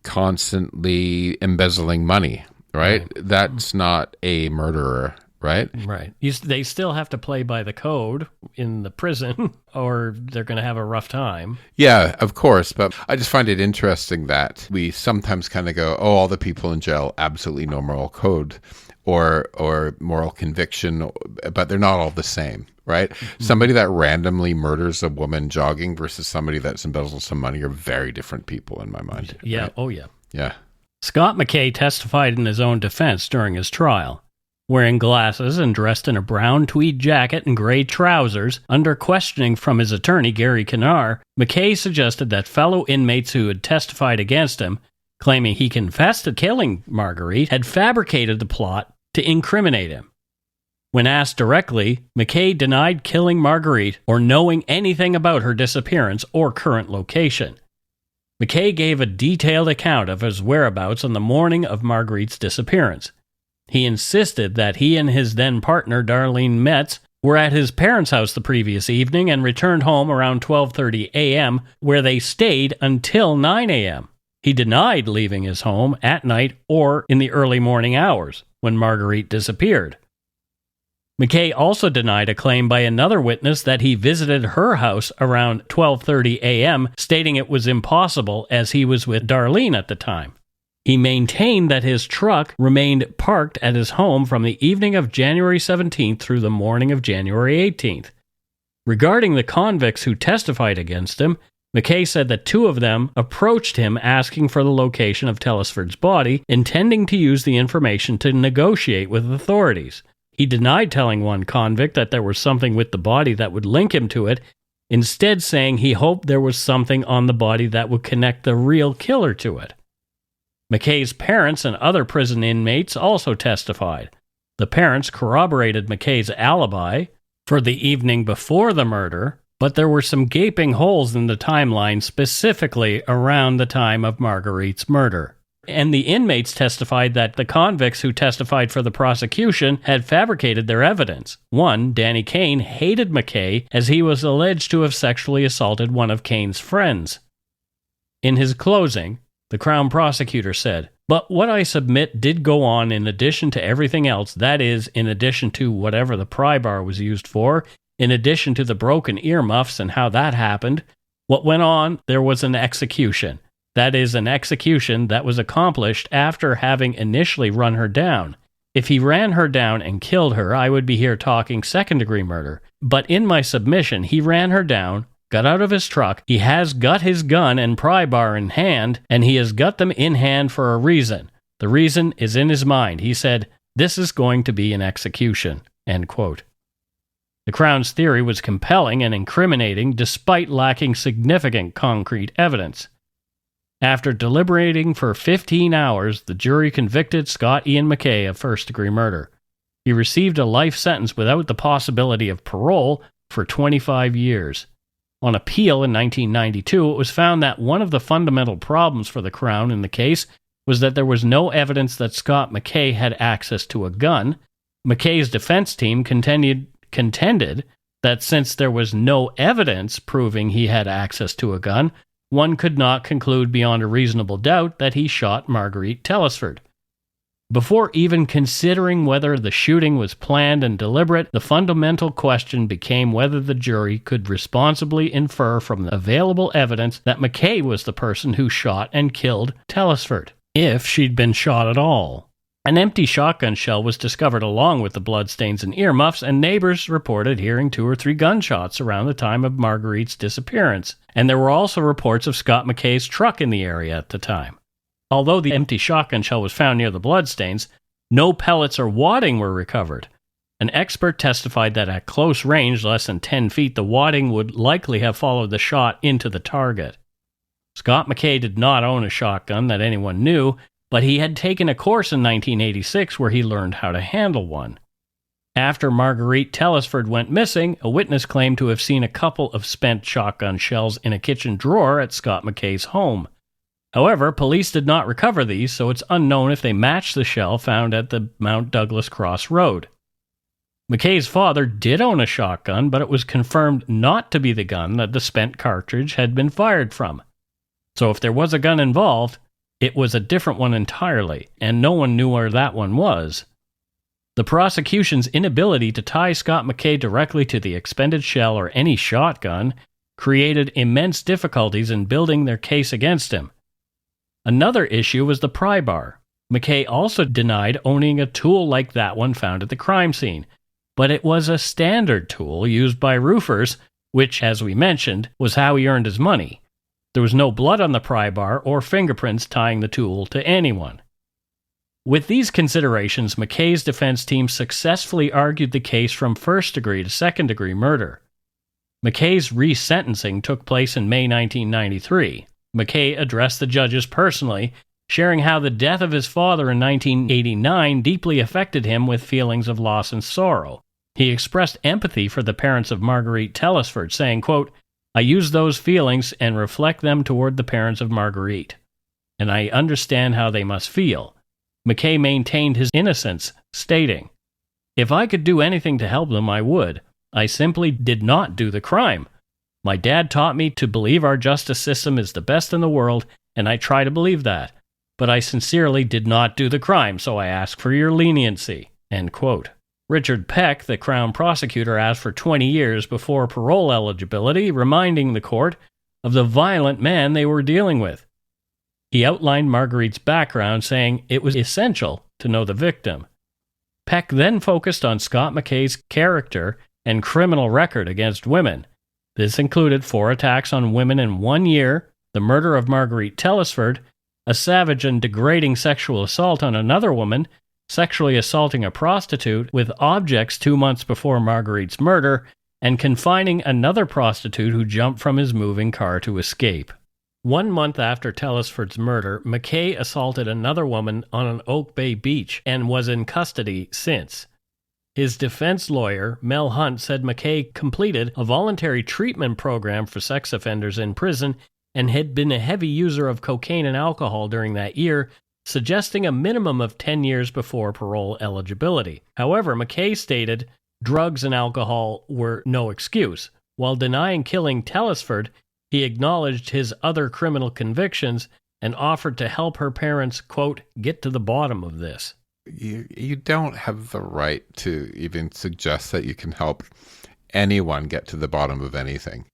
S2: constantly embezzling money, right? That's not a murderer, right?
S1: Right. They still have to play by the code in the prison or they're going to have a rough time.
S2: Yeah, of course. But I just find it interesting that we sometimes kind of go, oh, all the people in jail, absolutely no moral code or moral conviction, but they're not all the same, right? Mm-hmm. Somebody that randomly murders a woman jogging versus somebody that's embezzled some money are very different people in my mind.
S1: Yeah.
S2: Right?
S1: Oh, yeah.
S2: Yeah.
S1: Scott MacKay testified in his own defense during his trial. Wearing glasses and dressed in a brown tweed jacket and gray trousers, under questioning from his attorney, Gary Kinnar, MacKay suggested that fellow inmates who had testified against him claiming he confessed to killing Marguerite, had fabricated the plot to incriminate him. When asked directly, MacKay denied killing Marguerite or knowing anything about her disappearance or current location. MacKay gave a detailed account of his whereabouts on the morning of Marguerite's disappearance. He insisted that he and his then-partner, Darlene Metz, were at his parents' house the previous evening and returned home around 12:30 a.m., where they stayed until 9 a.m. He denied leaving his home at night or in the early morning hours when Marguerite disappeared. MacKay also denied a claim by another witness that he visited her house around 12:30 a.m., stating it was impossible as he was with Darlene at the time. He maintained that his truck remained parked at his home from the evening of January 17th through the morning of January 18th. Regarding the convicts who testified against him, MacKay said that two of them approached him asking for the location of Telesford's body, intending to use the information to negotiate with authorities. He denied telling one convict that there was something with the body that would link him to it, instead saying he hoped there was something on the body that would connect the real killer to it. MacKay's parents and other prison inmates also testified. The parents corroborated MacKay's alibi for the evening before the murder, but there were some gaping holes in the timeline specifically around the time of Marguerite's murder. And the inmates testified that the convicts who testified for the prosecution had fabricated their evidence. One, Danny Kane, hated MacKay as he was alleged to have sexually assaulted one of Kane's friends. In his closing, the Crown prosecutor said, "But what I submit did go on in addition to everything else, that is, in addition to whatever the pry bar was used for, in addition to the broken earmuffs and how that happened. What went on, there was an execution. That is, an execution that was accomplished after having initially run her down. If he ran her down and killed her, I would be here talking second-degree murder. But in my submission, he ran her down, got out of his truck, he has got his gun and pry bar in hand, and he has got them in hand for a reason. The reason is in his mind. He said, 'This is going to be an execution.'" End quote. The Crown's theory was compelling and incriminating despite lacking significant concrete evidence. After deliberating for 15 hours, the jury convicted Scott Ian MacKay of first-degree murder. He received a life sentence without the possibility of parole for 25 years. On appeal in 1992, it was found that one of the fundamental problems for the Crown in the case was that there was no evidence that Scott MacKay had access to a gun. MacKay's defense team contended that since there was no evidence proving he had access to a gun, one could not conclude beyond a reasonable doubt that he shot Marguerite Telesford. Before even considering whether the shooting was planned and deliberate, the fundamental question became whether the jury could responsibly infer from the available evidence that MacKay was the person who shot and killed Telesford, if she'd been shot at all. An empty shotgun shell was discovered along with the bloodstains and earmuffs, and neighbors reported hearing 2 or 3 gunshots around the time of Marguerite's disappearance, and there were also reports of Scott MacKay's truck in the area at the time. Although the empty shotgun shell was found near the bloodstains, no pellets or wadding were recovered. An expert testified that at close range, less than 10 feet, the wadding would likely have followed the shot into the target. Scott MacKay did not own a shotgun that anyone knew, but he had taken a course in 1986 where he learned how to handle one. After Marguerite Telesford went missing, a witness claimed to have seen a couple of spent shotgun shells in a kitchen drawer at Scott MacKay's home. However, police did not recover these, so it's unknown if they matched the shell found at the Mount Douglas Cross Road. MacKay's father did own a shotgun, but it was confirmed not to be the gun that the spent cartridge had been fired from. So if there was a gun involved, it was a different one entirely, and no one knew where that one was. The prosecution's inability to tie Scott MacKay directly to the expended shell or any shotgun created immense difficulties in building their case against him. Another issue was the pry bar. MacKay also denied owning a tool like that one found at the crime scene, but it was a standard tool used by roofers, which, as we mentioned, was how he earned his money. There was no blood on the pry bar or fingerprints tying the tool to anyone. With these considerations, MacKay's defense team successfully argued the case from first-degree to second-degree murder. MacKay's resentencing took place in May 1993. MacKay addressed the judges personally, sharing how the death of his father in 1989 deeply affected him with feelings of loss and sorrow. He expressed empathy for the parents of Marguerite Telesford, saying, quote, "I use those feelings and reflect them toward the parents of Marguerite, and I understand how they must feel." MacKay maintained his innocence, stating, "If I could do anything to help them, I would. I simply did not do the crime. My dad taught me to believe our justice system is the best in the world, and I try to believe that. But I sincerely did not do the crime, so I ask for your leniency." End quote. Richard Peck, the Crown prosecutor, asked for 20 years before parole eligibility, reminding the court of the violent man they were dealing with. He outlined Marguerite's background, saying it was essential to know the victim. Peck then focused on Scott MacKay's character and criminal record against women. This included 4 attacks on women in 1 year, the murder of Marguerite Telesford, a savage and degrading sexual assault on another woman, sexually assaulting a prostitute with objects 2 months before Marguerite's murder, and confining another prostitute who jumped from his moving car to escape. 1 month after Telesford's murder, MacKay assaulted another woman on an Oak Bay beach and was in custody since. His defense lawyer, Mel Hunt, said MacKay completed a voluntary treatment program for sex offenders in prison and had been a heavy user of cocaine and alcohol during that year, suggesting a minimum of 10 years before parole eligibility. However, MacKay stated drugs and alcohol were no excuse. While denying killing Telesford, he acknowledged his other criminal convictions and offered to help her parents, quote, "get to the bottom of this."
S2: You don't have the right to even suggest that you can help anyone get to the bottom of anything.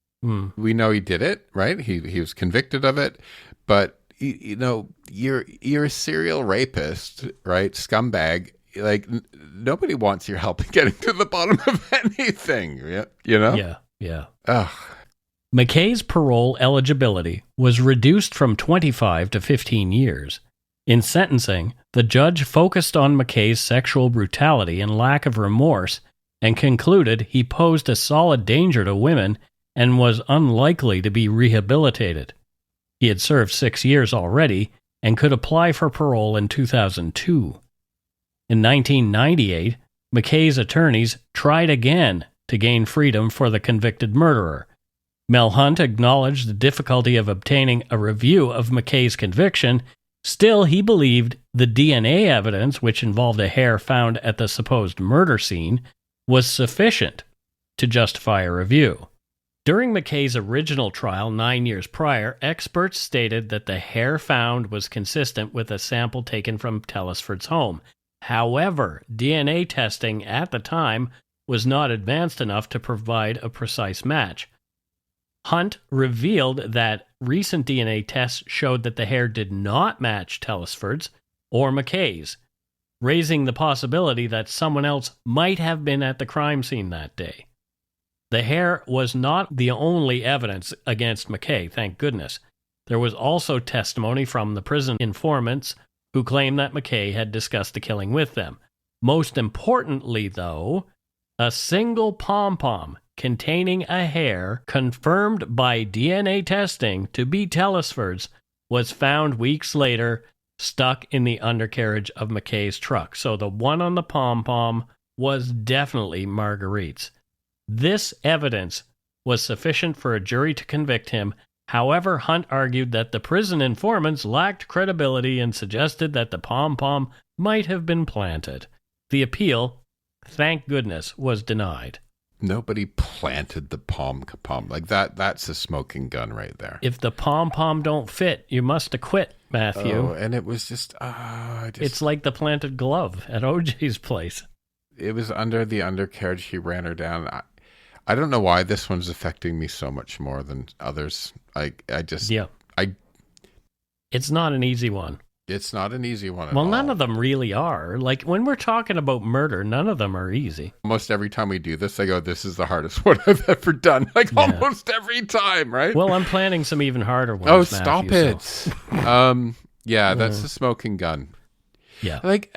S2: We know he did it, right? He was convicted of it, but you're a serial rapist, right? Scumbag. Like nobody wants your help in getting to the bottom of anything.
S1: Yeah.
S2: Ugh.
S1: MacKay's parole eligibility was reduced from 25 to 15 years. In sentencing, the judge focused on MacKay's sexual brutality and lack of remorse and concluded he posed a solid danger to women and was unlikely to be rehabilitated. He had served 6 years already and could apply for parole in 2002. In 1998, MacKay's attorneys tried again to gain freedom for the convicted murderer. Mel Hunt acknowledged the difficulty of obtaining a review of MacKay's conviction. Still, he believed the DNA evidence, which involved a hair found at the supposed murder scene, was sufficient to justify a review. During MacKay's original trial 9 years prior, experts stated that the hair found was consistent with a sample taken from Telesford's home. However, DNA testing at the time was not advanced enough to provide a precise match. Hunt revealed that recent DNA tests showed that the hair did not match Telesford's or MacKay's, raising the possibility that someone else might have been at the crime scene that day. The hair was not the only evidence against MacKay, thank goodness. There was also testimony from the prison informants who claimed that MacKay had discussed the killing with them. Most importantly, though, a single pom-pom containing a hair confirmed by DNA testing to be Telesford's was found weeks later stuck in the undercarriage of MacKay's truck. So the one on the pom-pom was definitely Marguerite's. This evidence was sufficient for a jury to convict him. However, Hunt argued that the prison informants lacked credibility and suggested that the pom-pom might have been planted. The appeal, thank goodness, was denied.
S2: Nobody planted the pom-pom. Like that's a smoking gun right there.
S1: If the pom-pom don't fit, you must have quit, Matthew.
S2: Oh, and it was just...
S1: It's like the planted glove at OJ's place.
S2: It was under the undercarriage. He ran her down. I don't know why this one's affecting me so much more than others.
S1: It's not an easy one.
S2: It's not an easy one at all.
S1: Well, none of them really are. Like, when we're talking about murder, none of them are easy.
S2: Almost every time we do this, I go, this is the hardest one I've ever done. Like, almost every time, right?
S1: Well, I'm planning some even harder ones,
S2: Oh, stop
S1: Matthew,
S2: it.
S1: So.
S2: That's the smoking gun.
S1: Yeah.
S2: Like,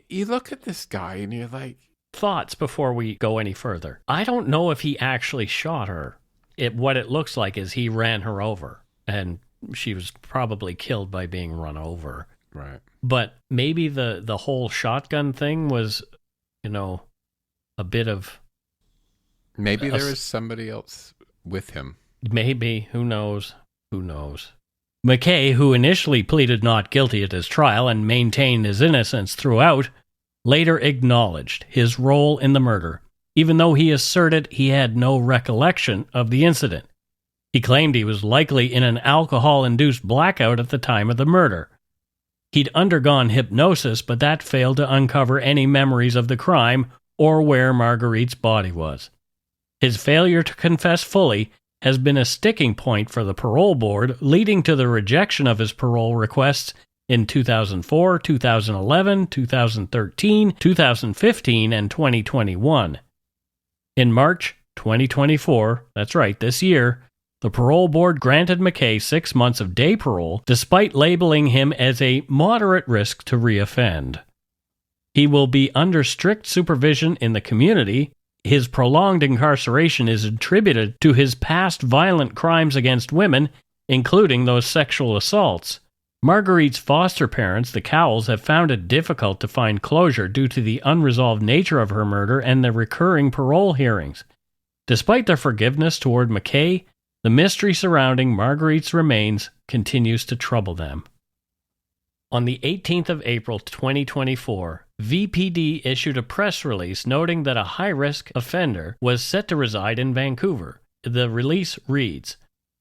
S2: you look at this guy and you're like...
S1: Thoughts before we go any further. I don't know if he actually shot her. What it looks like is he ran her over and she was probably killed by being run over.
S2: Right.
S1: But maybe the whole shotgun thing was, a bit of...
S2: Maybe there was somebody else with him.
S1: Maybe. Who knows? Who knows? MacKay, who initially pleaded not guilty at his trial and maintained his innocence throughout, later acknowledged his role in the murder, even though he asserted he had no recollection of the incident. He claimed he was likely in an alcohol-induced blackout at the time of the murder. He'd undergone hypnosis, but that failed to uncover any memories of the crime or where Marguerite's body was. His failure to confess fully has been a sticking point for the parole board, leading to the rejection of his parole requests in 2004, 2011, 2013, 2015, and 2021. In March 2024, that's right, this year, the parole board granted MacKay 6 months of day parole, despite labeling him as a moderate risk to reoffend. He will be under strict supervision in the community. His prolonged incarceration is attributed to his past violent crimes against women, including those sexual assaults. Marguerite's foster parents, the Cowles, have found it difficult to find closure due to the unresolved nature of her murder and the recurring parole hearings. Despite their forgiveness toward MacKay, the mystery surrounding Marguerite's remains continues to trouble them. On the 18th of April 2024, VPD issued a press release noting that a high-risk offender was set to reside in Vancouver. The release reads,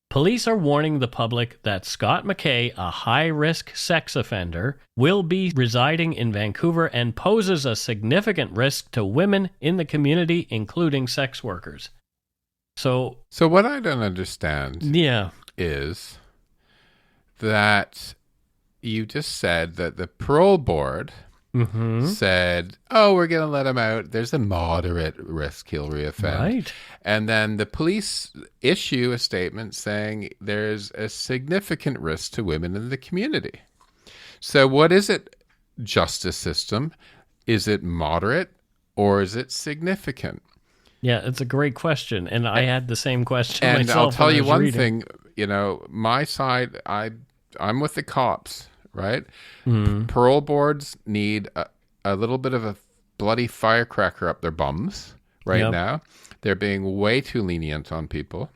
S1: "Police are warning the public that Scott MacKay, a high-risk sex offender, will be residing in Vancouver and poses a significant risk to women in the community, including sex workers." So
S2: what I don't understand is that you just said that the parole board said, oh, we're going to let him out. There's a moderate risk he'll reoffend.
S1: Right.
S2: And then the police issue a statement saying there's a significant risk to women in the community. So what is it, justice system? Is it moderate or is it significant?
S1: Yeah, it's a great question. And I had the same question
S2: and
S1: myself.
S2: I'll tell you one
S1: reading.
S2: thing, my side, I'm with the cops, right? Parole boards need a little bit of a bloody firecracker up their bums right now. They're being way too lenient on people.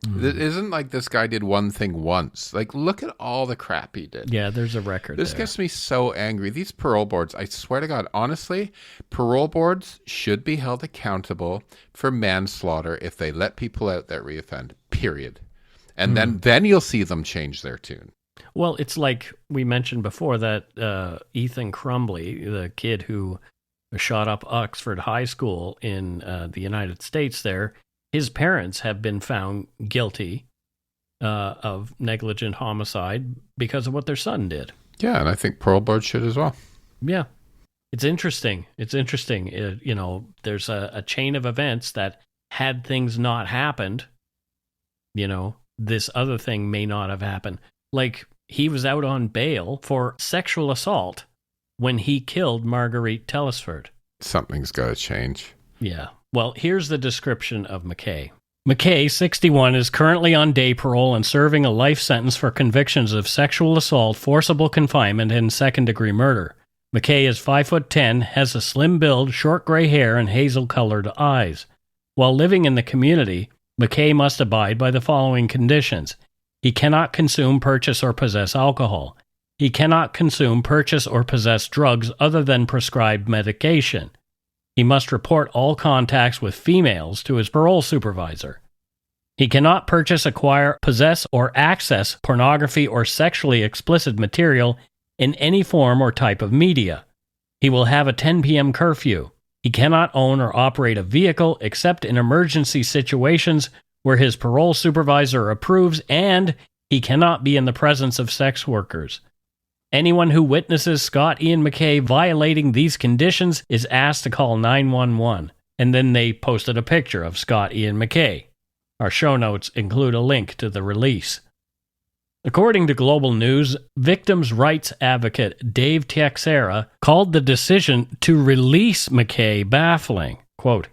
S2: It isn't like this guy did one thing once. Like, look at all the crap he did.
S1: Yeah, there's a record
S2: This
S1: there.
S2: gets me so angry. These parole boards, I swear to God, honestly, parole boards should be held accountable for manslaughter if they let people out that reoffend, period. And then you'll see them change their tune.
S1: Well, it's like we mentioned before that Ethan Crumbley, the kid who shot up Oxford High School in the United States there, his parents have been found guilty of negligent homicide because of what their son did.
S2: Yeah, and I think parole boards should as well.
S1: Yeah. It's interesting. There's a chain of events that had things not happened, this other thing may not have happened. Like, he was out on bail for sexual assault when he killed Marguerite Telesford.
S2: Something's got to change.
S1: Yeah. Well, here's the description of MacKay. MacKay, 61, is currently on day parole and serving a life sentence for convictions of sexual assault, forcible confinement, and second-degree murder. MacKay is 5'10", has a slim build, short gray hair, and hazel-colored eyes. While living in the community, MacKay must abide by the following conditions. He cannot consume, purchase, or possess alcohol. He cannot consume, purchase, or possess drugs other than prescribed medication. He must report all contacts with females to his parole supervisor. He cannot purchase, acquire, possess, or access pornography or sexually explicit material in any form or type of media. He will have a 10 p.m. curfew. He cannot own or operate a vehicle except in emergency situations where his parole supervisor approves, and he cannot be in the presence of sex workers. Anyone who witnesses Scott Ian MacKay violating these conditions is asked to call 911, and then they posted a picture of Scott Ian MacKay. Our show notes include a link to the release. According to Global News, victims' rights advocate Dave Teixeira called the decision to release MacKay baffling. Quote,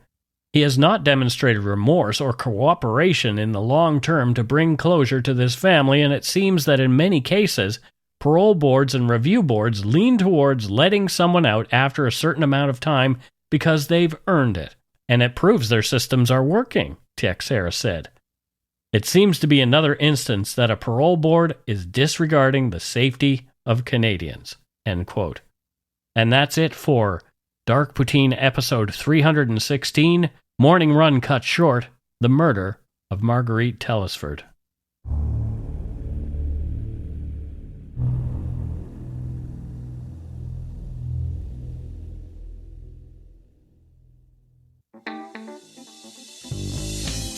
S1: He has not demonstrated remorse or cooperation in the long term to bring closure to this family, and it seems that in many cases, parole boards and review boards lean towards letting someone out after a certain amount of time because they've earned it, and it proves their systems are working, Teixeira said. It seems to be another instance that a parole board is disregarding the safety of Canadians, end quote. And that's it for Dark Poutine episode 316, Morning Run Cut Short, The Murder of Marguerite Telesford.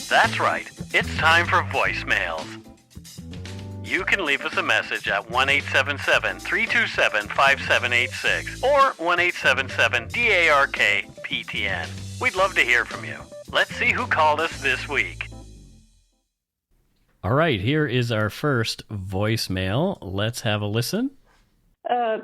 S1: That's right, it's time for voicemails. You can leave us a message at 1-877-327-5786 or 1-877-DARK-PTN. We'd love to hear from you. Let's see who called us this week. All right, here is our first voicemail. Let's have a listen.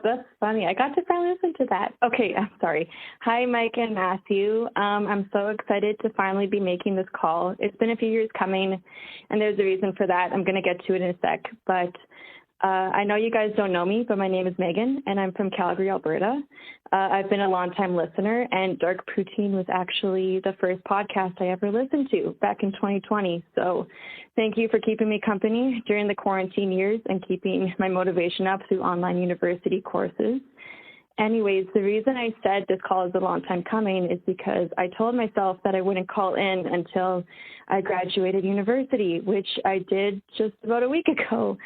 S5: That's funny. I got to finally listen to that. Okay, I'm sorry. Hi, Mike and Matthew. I'm so excited to finally be making this call. It's been a few years coming, and there's a reason for that. I'm going to get to it in a sec. But I know you guys don't know me, but my name is Megan, and I'm from Calgary, Alberta. I've been a long-time listener, and Dark Poutine was actually the first podcast I ever listened to back in 2020. So thank you for keeping me company during the quarantine years and keeping my motivation up through online university courses. Anyways, the reason I said this call is a long time coming is because I told myself that I wouldn't call in until I graduated university, which I did just about a week ago.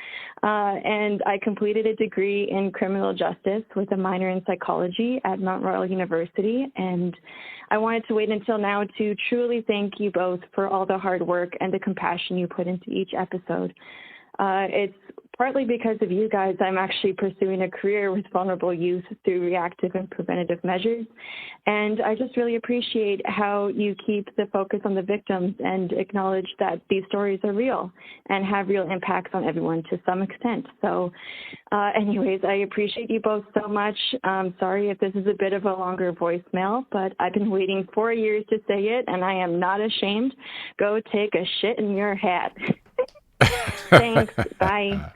S5: And I completed a degree in criminal justice with a minor in psychology at Mount Royal University. And I wanted to wait until now to truly thank you both for all the hard work and the compassion you put into each episode. It's partly because of you guys I'm actually pursuing a career with vulnerable youth through reactive and preventative measures. And I just really appreciate how you keep the focus on the victims and acknowledge that these stories are real and have real impacts on everyone to some extent. So anyways, I appreciate you both so much. Sorry if this is a bit of a longer voicemail, but I've been waiting 4 years to say it, and I am not ashamed. Go take a shit in your hat. Thanks. Bye.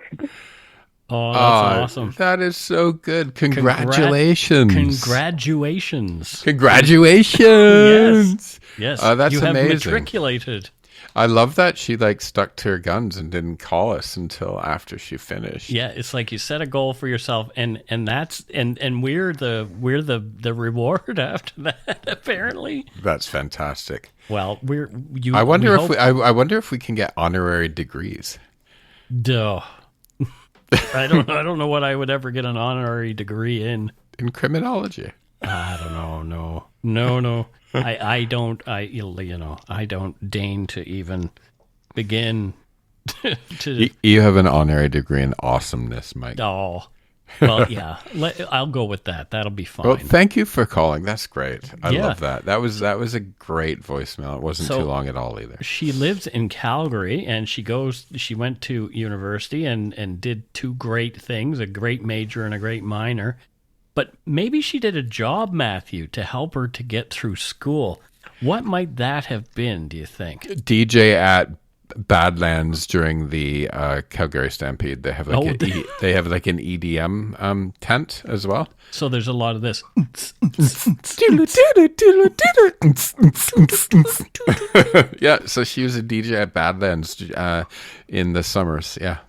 S1: Oh, that's awesome.
S2: That is so good. Congratulations.
S1: Congratulations.
S2: Congratulations.
S1: Yes.
S2: That's
S1: you have
S2: amazing.
S1: matriculated.
S2: I love that she stuck to her guns and didn't call us until after she finished.
S1: Yeah, it's like you set a goal for yourself, and that's we're the reward after that. Apparently,
S2: that's fantastic.
S1: Well,
S2: I wonder if we can get honorary degrees.
S1: Duh. I don't know what I would ever get an honorary degree in
S2: criminology.
S1: I don't know. No. I don't deign to even begin to.
S2: You have an honorary degree in awesomeness, Mike.
S1: Oh, well, yeah. I'll go with that. That'll be fine.
S2: Well, thank you for calling. That's great. I love that. That was a great voicemail. It wasn't too long at all either.
S1: She lives in Calgary, and she went to university and did two great things: a great major and a great minor. But maybe she did a job, Matthew, to help her to get through school. What might that have been, do you think?
S2: DJ at Badlands during the Calgary Stampede. They have an EDM tent as well.
S1: So there's a lot of this.
S2: Yeah, so she was a DJ at Badlands in the summers, yeah.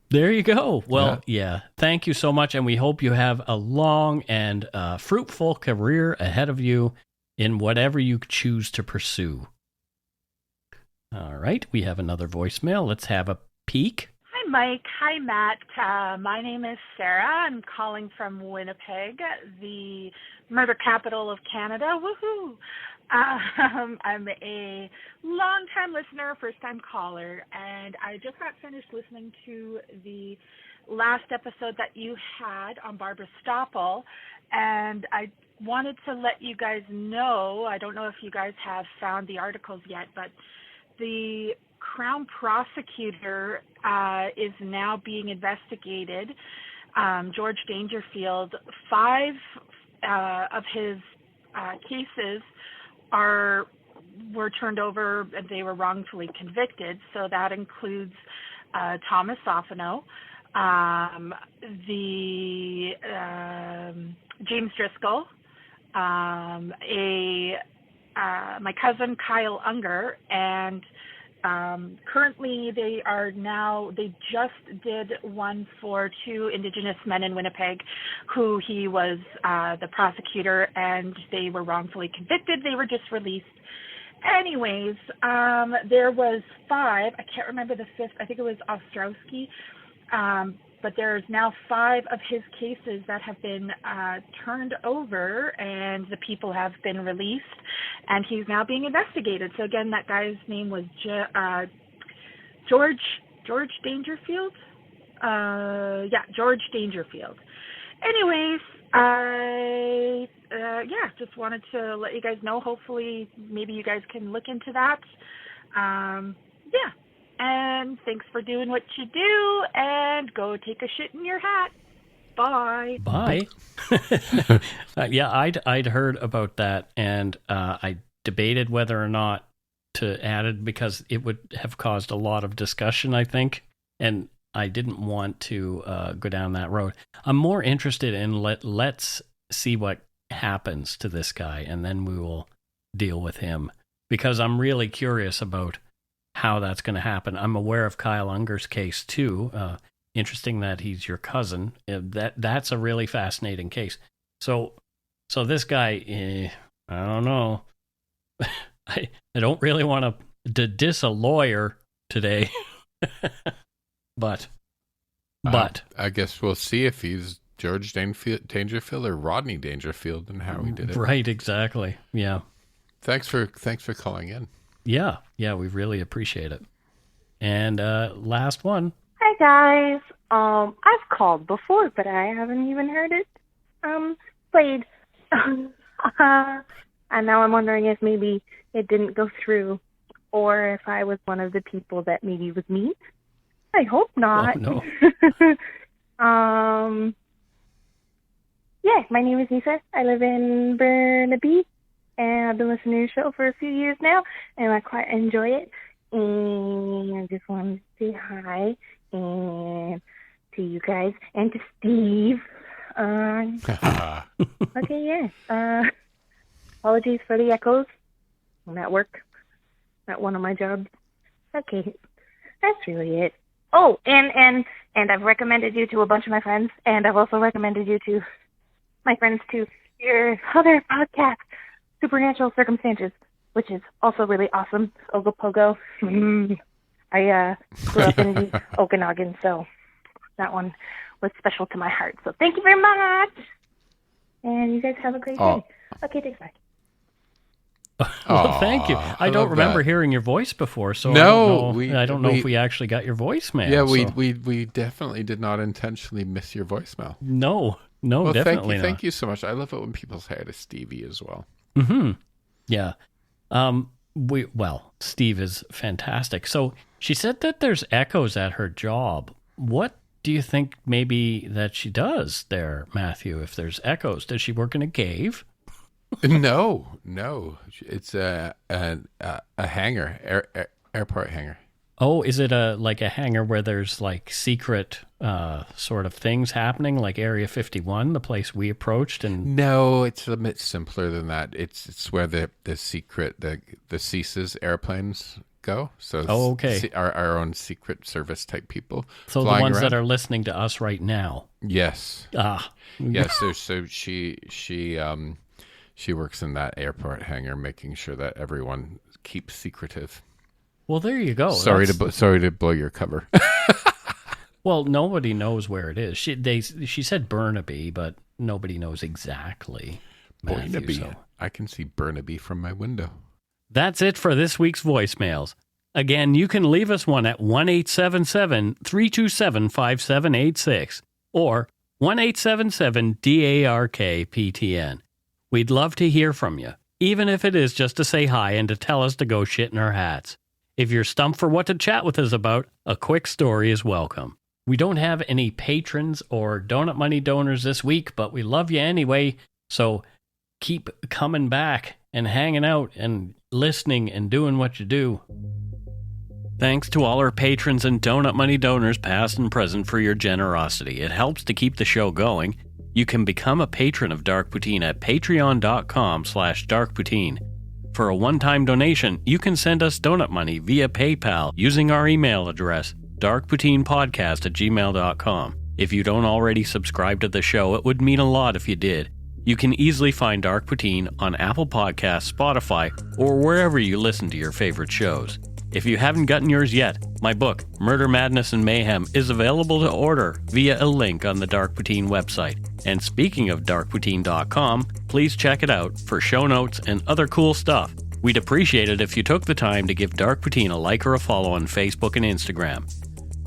S1: There you go. Well, yeah. Thank you so much, and we hope you have a long and fruitful career ahead of you in whatever you choose to pursue. All right, we have another voicemail. Let's have a peek.
S6: Hi, Mike. Hi, Matt. My name is Sarah. I'm calling from Winnipeg, the murder capital of Canada. Woohoo! I'm a long-time listener, first-time caller, and I just got finished listening to the last episode that you had on Barbara Stoppel, and I wanted to let you guys know, I don't know if you guys have found the articles yet, but the Crown prosecutor is now being investigated. George Dangerfield, 5 of his cases are were turned over and they were wrongfully convicted. So that includes Thomas Sofano, the James Driscoll, my cousin Kyle Unger, and currently they just did one for 2 Indigenous men in Winnipeg who he was the prosecutor, and they were wrongfully convicted. They were just released. Anyways, there was 5. I can't remember the 5th. I think it was Ostrowski. But there's now 5 of his cases that have been turned over, and the people have been released, and he's now being investigated. So again, that guy's name was George Dangerfield. George Dangerfield. Anyways, I just wanted to let you guys know. Hopefully, maybe you guys can look into that. And thanks for doing what you do, and go take a shit in your hat. Bye.
S1: Bye. I'd heard about that, and I debated whether or not to add it because it would have caused a lot of discussion, I think, and I didn't want to go down that road. I'm more interested in let's see what happens to this guy, and then we will deal with him, because I'm really curious about how that's going to happen. I'm aware of Kyle Unger's case too. Interesting that he's your cousin. That's a really fascinating case. So this guy, I don't know. I don't really want to diss a lawyer today, but
S2: I guess we'll see if he's George Dangerfield or Rodney Dangerfield and how he did it.
S1: Right, exactly. Yeah.
S2: Thanks for calling in.
S1: Yeah, we really appreciate it. And last one.
S7: Hi guys. I've called before, but I haven't even heard it played. And now I'm wondering if maybe it didn't go through, or if I was one of the people that maybe was mean. I hope not.
S1: Oh, no.
S7: My name is Nisa. I live in Burnaby. And I've been listening to your show for a few years now, and I quite enjoy it. And I just wanted to say hi and to you guys and to Steve. Apologies for the echoes. I'm at work, at one of my jobs. Okay, that's really it. Oh, and I've recommended you to a bunch of my friends, and I've also recommended you to my friends to your other podcast, Supernatural Circumstances, which is also really awesome. Ogopogo. I grew up in the Okanagan, so that one was special to my heart. So thank you very much. And you guys have a great day. Okay, thanks, bye.
S1: Well, thank you. I don't remember hearing your voice before, so I don't know if we actually got your voicemail.
S2: Yeah, we definitely did not intentionally miss your voicemail.
S1: No, definitely not.
S2: Thank you so much. I love it when people say hi to Stevie as well.
S1: Mm-hmm. Yeah. Steve is fantastic. So she said that there's echoes at her job. What do you think maybe that she does there, Matthew, if there's echoes? Does she work in a cave?
S2: No. It's a hangar, airport hangar.
S1: Oh, is it like a hangar where there's like secret sort of things happening, like Area 51, the place we approached? And
S2: no, it's a bit simpler than that. It's where the secret the CSIS airplanes go. So
S1: okay,
S2: our own secret service type people.
S1: So the ones around that are listening to us right now.
S2: Yes. Yes. So she works in that airport hangar, making sure that everyone keeps secretive.
S1: Well, there you go.
S2: Sorry to blow your cover.
S1: Well, nobody knows where it is. She said Burnaby, but nobody knows exactly.
S2: Burnaby.
S1: So.
S2: I can see Burnaby from my window.
S1: That's it for this week's voicemails. Again, you can leave us one at 1-877-327-5786 or 1-877-DARK-PTN. We'd love to hear from you, even if it is just to say hi and to tell us to go shit in our hats. If you're stumped for what to chat with us about, a quick story is welcome. We don't have any patrons or donut money donors this week, but we love you anyway, so keep coming back and hanging out and listening and doing what you do. Thanks to all our patrons and Donut Money donors past and present for your generosity. It helps to keep the show going. You can become a patron of Dark Poutine at patreon.com/darkpoutine. For a one-time donation, you can send us donut money via PayPal using our email address, darkpoutinepodcast@gmail.com. If you don't already subscribe to the show, it would mean a lot if you did. You can easily find Dark Poutine on Apple Podcasts, Spotify, or wherever you listen to your favorite shows. If you haven't gotten yours yet, my book, Murder, Madness, and Mayhem, is available to order via a link on the Dark Poutine website. And speaking of darkpoutine.com, please check it out for show notes and other cool stuff. We'd appreciate it if you took the time to give Dark Poutine a like or a follow on Facebook and Instagram.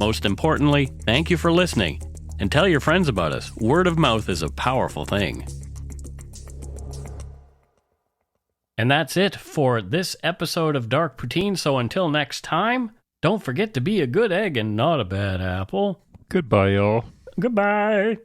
S1: Most importantly, thank you for listening, and tell your friends about us. Word of mouth is a powerful thing. And that's it for this episode of Dark Poutine. So until next time, don't forget to be a good egg and not a bad apple.
S2: Goodbye, y'all.
S1: Goodbye.